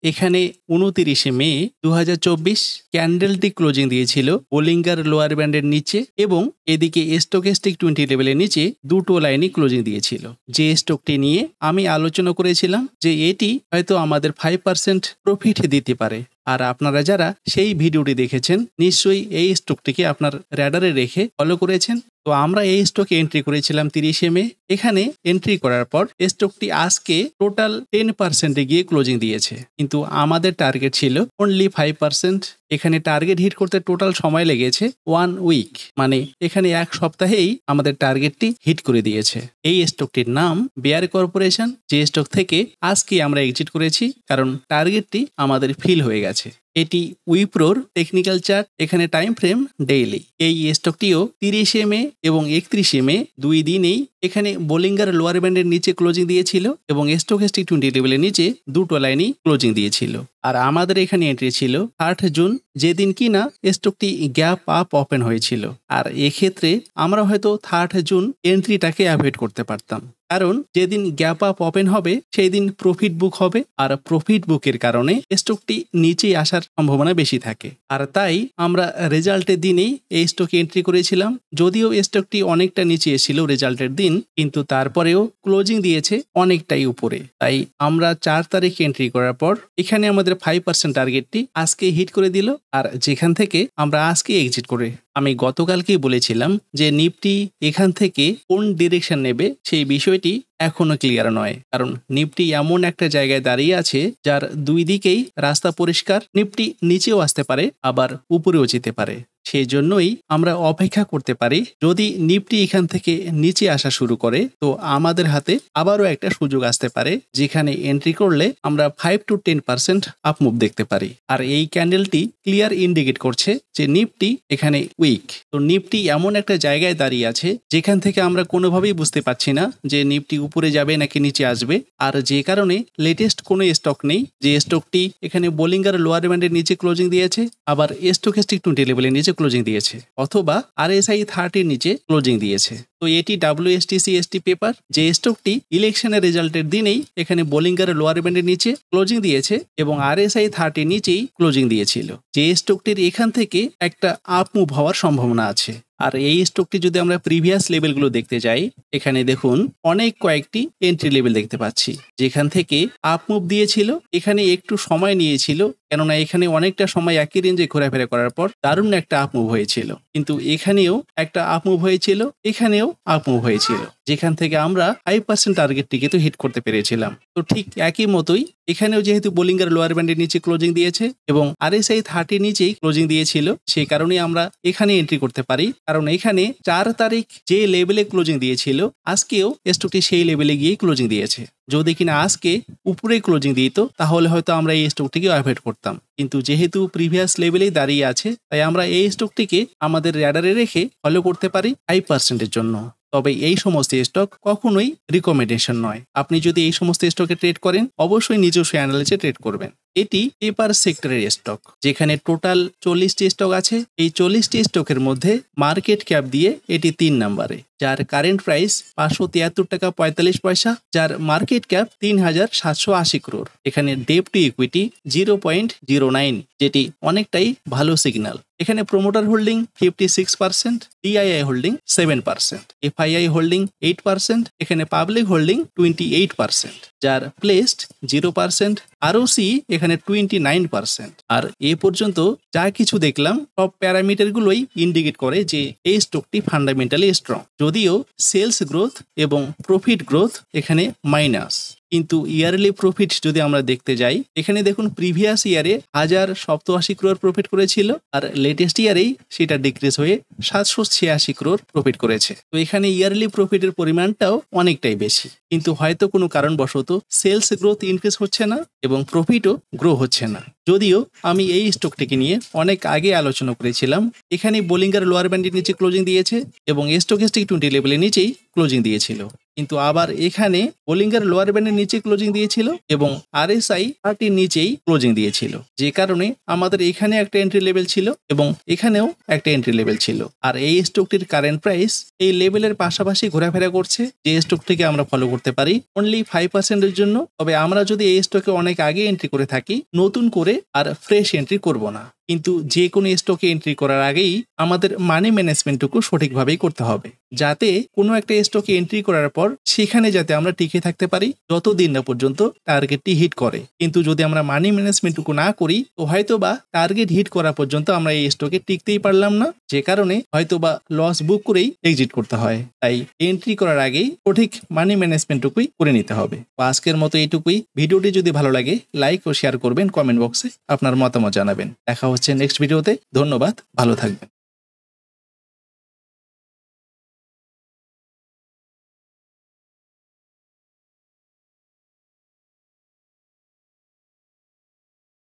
এখানে 29 মে 2024 ক্যান্ডেলটি ক্লোজিং দিয়েছিল Bollinger lower ব্যান্ডের নিচে এবং এদিকে স্টকেস্টিক 20 লেভেলের নিচে দুটো লাইনই ক্লোজিং দিয়েছিল। যে স্টকটি নিয়ে আমি আলোচনা করেছিলাম যে এটি হয়তো আমাদের 5% প্রফিট দিতে পারে। আর আপনারা যারা সেই ভিডিওটি দেখেছেন নিশ্চয়ই এই স্টকটিকে আপনার র্যাডারে রেখে ফলো করেছেন। তো আমরা এই স্টকে এন্ট্রি করেছিলাম 30 মে। এখানে এন্ট্রি করার পর স্টকটি আজকে টোটাল 10% গিয়ে ক্লোজিং দিয়েছে, কিন্তু আমাদের টার্গেট ছিল অনলি 5%। এখানে টার্গেট হিট করতে টোটাল সময় লেগেছে 1 উইক, মানে এখানে এক সপ্তাহেই আমাদের টার্গেটটি হিট করে দিয়েছে। এই স্টকটির নাম বেয়ার কর্পোরেশন, যে স্টক থেকে আজকে আমরা এক্সিট করেছি কারণ টার্গেটটি আমাদের ফিল হয়ে গেছে। এটি উইপ্রোর টেকনিক্যাল চার্ট, এখানে টাইম ফ্রেম ডেইলি। এই স্টকটিও 30 মে এবং 31 মে দুই দিনেই এখানে বোলিঙ্গার লোয়ার ব্যান্ডের নিচে ক্লোজিং দিয়েছিল এবং স্টকেস্টিক 20 লেভেলের নিচে দুটো লাইনই ক্লোজিং দিয়েছিল। আর আমাদের এখানে এন্ট্রি ছিল 8 জুন, যেদিন কিনা স্টকটি গ্যাপ আপ ওপেন হয়েছিল। আর এক্ষেত্রে আমরা হয়তো 3 জুন এন্ট্রিটাকে অ্যাভয়েড করতে পারতাম, কারণ যেদিন গ্যাপ আপ ওপেন হবে সেই দিন প্রফিট বুক হবে, আর প্রফিট বুকের কারণে স্টকটি নিচেই আসার সম্ভাবনা বেশি থাকে। আর তাই আমরা রেজাল্টের দিনেই এই স্টকে এন্ট্রি করেছিলাম। যদিও স্টকটি অনেকটা নিচে এসেছিল রেজাল্টের দিন, কিন্তু তারপরেও ক্লোজিং দিয়েছে অনেকটাই উপরে। তাই আমরা 4 তারিখ এন্ট্রি করার পর এখানে আমাদের 5% টার্গেটটি আজকে হিট করে দিল, আর যেখান থেকে আমরা আজকে এক্সিট করে আমি গতকালকেই বলেছিলাম যে নিফটি এখান থেকে কোন ডিরেকশন নেবে সেই বিষয়টি এখনো ক্লিয়ার নয়, কারণ নিফটি এমন একটা জায়গায় দাঁড়িয়ে আছে যার দুই দিকেই রাস্তা পরিষ্কার। নিফটি নিচেও আসতে পারে আবার উপরেও যেতে পারে, সেই জন্যই আমরা অপেক্ষা করতে পারি। যদি নিফটি এখান থেকে নিচে আসা শুরু করে তো আমাদের হাতে আবারও একটা সুযোগ আসতে পারে, যেখানে এন্ট্রি করলে আমরা 5 to 10% আপ মুভ দেখতে পারি। আর এই ক্যান্ডেলটি ক্লিয়ার ইন্ডিকেট করছে যে নিফটি এখানে উইক। তো নিফটি এমন একটা জায়গায় দাঁড়িয়ে আছে যেখান থেকে আমরা কোনোভাবেই বুঝতে পারছি না যে নিফটি উপরে যাবে নাকি নিচে আসবে। আর যে কারণে লেটেস্ট কোনো স্টক নেই যে স্টকটি এখানে বোলিঙ্গার লোয়ার ব্যান্ডের নিচে ক্লোজিং দিয়েছে, আবার স্টকেস্টিক 20 লেভেলের নিচে ক্লোজিং দিয়েছে, অথবা RSI 30 নিচে ক্লোজিং দিয়েছে। তো এটি WSTC পেপার, যে স্টকটি ইলেকশনের রেজাল্টের দিনেই এখানে বোলিঙ্গার লোয়ার ব্যান্ডের নিচে ক্লোজিং দিয়েছে এবং RSI 30 নিচেই ক্লোজিং দিয়েছিল। যে স্টকটির এখান থেকে একটা আপ মুভ হওয়ার সম্ভাবনা আছে। আর এই স্টকটি যদি আমরা প্রিভিয়াস লেভেলগুলো দেখতে যাই, এখানে দেখুন অনেক কয়েকটি এন্ট্রি লেভেল দেখতে পাচ্ছি যেখান থেকে আপ মুভ দিয়েছিল। এখানে একটু সময় নিয়েছিল, কেননা এখানে অনেকটা সময় একই রেঞ্জে ঘোরাফেরা করার পর দারুণ একটা আপ মুভ হয়েছিল, কিন্তু এখানেও একটা আপ মুভ হয়েছিল, এখানেও আপ মুভ হয়েছিল, যেখান থেকে আমরা 5% টার্গেটটিকে তো হিট করতে পেরেছিলাম। তো ঠিক একই মতোই এখানেও যেহেতু বোলিঙ্গার লোয়ার ব্যান্ডের নিচে ক্লোজিং দিয়েছে এবং RSI 30 নিচেই ক্লোজিং দিয়েছিল, সেই কারণে আমরা এখানে এন্ট্রি করতে পারি। কারণ এখানে 4 তারিখ যে লেভেলে ক্লোজিং দিয়েছিল আজকেও স্টকটি সেই লেভেলে গিয়ে ক্লোজিং দিয়েছে। যদি কিনা আজকে উপরে ক্লোজিং দিত তাহলে হয়তো আমরা এই স্টকটিকে অ্যাভয়েড করতাম, কিন্তু যেহেতু প্রিভিয়াস লেভেলেই দাঁড়িয়ে আছে তাই আমরা এই স্টকটিকে আমাদের র্যাডারে রেখে ফলো করতে পারি 5%-এর জন্য। তবে এই সমস্ত স্টক কখনোই রিকমেন্ডেশন নয়। আপনি যদি এই সমস্ত স্টকে ট্রেড করেন অবশ্যই নিজস্ব অ্যানালাইসে ট্রেড করবেন। এটি পেপার সেক্টরের স্টক, যেখানে টোটাল 40টি স্টক আছে। এই 40টি স্টকের মধ্যে মার্কেট ক্যাপ দিয়ে এটি 3 নম্বরে, যার কারেন্ট প্রাইস 573 টাকা 45 পয়সা, যার মার্কেট ক্যাপ 3780 crore। এখানে ডেট টু ইকুইটি 0.09, যেটি অনেকটাই ভালো সিগন্যাল। এখানে promoter holding 56%, DII holding 7%, FII holding 8%, এখানে পাবলিক হোল্ডিং 28%, যার প্লেসড 0%, ROC এখানে 29%। আর এ পর্যন্ত যা কিছু দেখলাম সব প্যারামিটারগুলোই ইন্ডিকেট করে যে এই স্টকটি ফান্ডামেন্টালি স্ট্রং, যদিও সেলস গ্রোথ এবং প্রফিট গ্রোথ এখানে মাইনাস। কিন্তু ইয়ারলি প্রফিট যদি আমরা দেখতে যাই, এখানে দেখুন প্রিভিয়াস ইয়ারে 1087 crore প্রফিট করেছিল, আর লেটেস্ট ইয়ারেই সেটা ডিক্রিজ হয়ে 786 crore প্রফিট করেছে। তো এখানে ইয়ারলি প্রফিটের পরিমাণটাও অনেকটাই বেশি, কিন্তু হয়তো কোনো কারণবশত সেলস গ্রোথ ইনক্রিজ হচ্ছে না এবং প্রফিটও গ্রো হচ্ছে না। যদিও আমি এই স্টকটিকে নিয়ে অনেক আগে আলোচনা করেছিলাম। এখানে বোলিঙ্গার লোয়ার ব্যান্ডের নিচে ক্লোজিং দিয়েছে এবং স্টকেস্টিক 20 লেভেলের নিচেই ক্লোজিং দিয়েছিল, কিন্তু আবার এখানে বোলিঙ্গার লোয়ার ব্যান্ডের নিচে ক্লোজিং দিয়েছিল এবং RSI 30 নিচেই ক্লোজিং দিয়েছিল, যে কারণে আমাদের এখানে একটা এন্ট্রি লেভেল ছিল এবং এখানেও একটা এন্ট্রি লেভেল ছিল। আর এই স্টকটির কারেন্ট প্রাইস এই লেভেলের পাশাপাশি ঘোরাফেরা করছে, যে স্টকটিকে আমরা ফলো করতে পারি অনলি 5% এর জন্য। তবে আমরা যদি এই স্টকে অনেক আগে এন্ট্রি করে থাকি, নতুন করে আর ফ্রেশ এন্ট্রি করব না। কিন্তু যে কোনো স্টকে এন্ট্রি করার আগেই আমাদের মানি ম্যানেজমেন্টটুকু সঠিকভাবেই করতে হবে, যাতে কোনো একটা স্টকে এন্ট্রি করার পর সেখানে যাতে আমরা টিকে থাকতে পারি যতদিন না পর্যন্ত টার্গেটটি হিট করে। কিন্তু যদি আমরা মানি ম্যানেজমেন্টটুকু না করি, তো হয়তোবা টার্গেট হিট করা পর্যন্ত আমরা এই স্টকে টিকতেই পারলাম না, যে কারণে হয়তোবা লস বুক করেই এক্সিট করতে হয়। তাই এন্ট্রি করার আগেই সঠিক মানি ম্যানেজমেন্টটুকুই করে নিতে হবে। আজকের মতো এইটুকুই। ভিডিওটি যদি ভালো লাগে লাইক ও শেয়ার করবেন, কমেন্ট বক্সে আপনার মতামত জানাবেন। দেখা হচ্ছে নেক্সট ভিডিওতে। ধন্যবাদ, ভালো থাকবেন।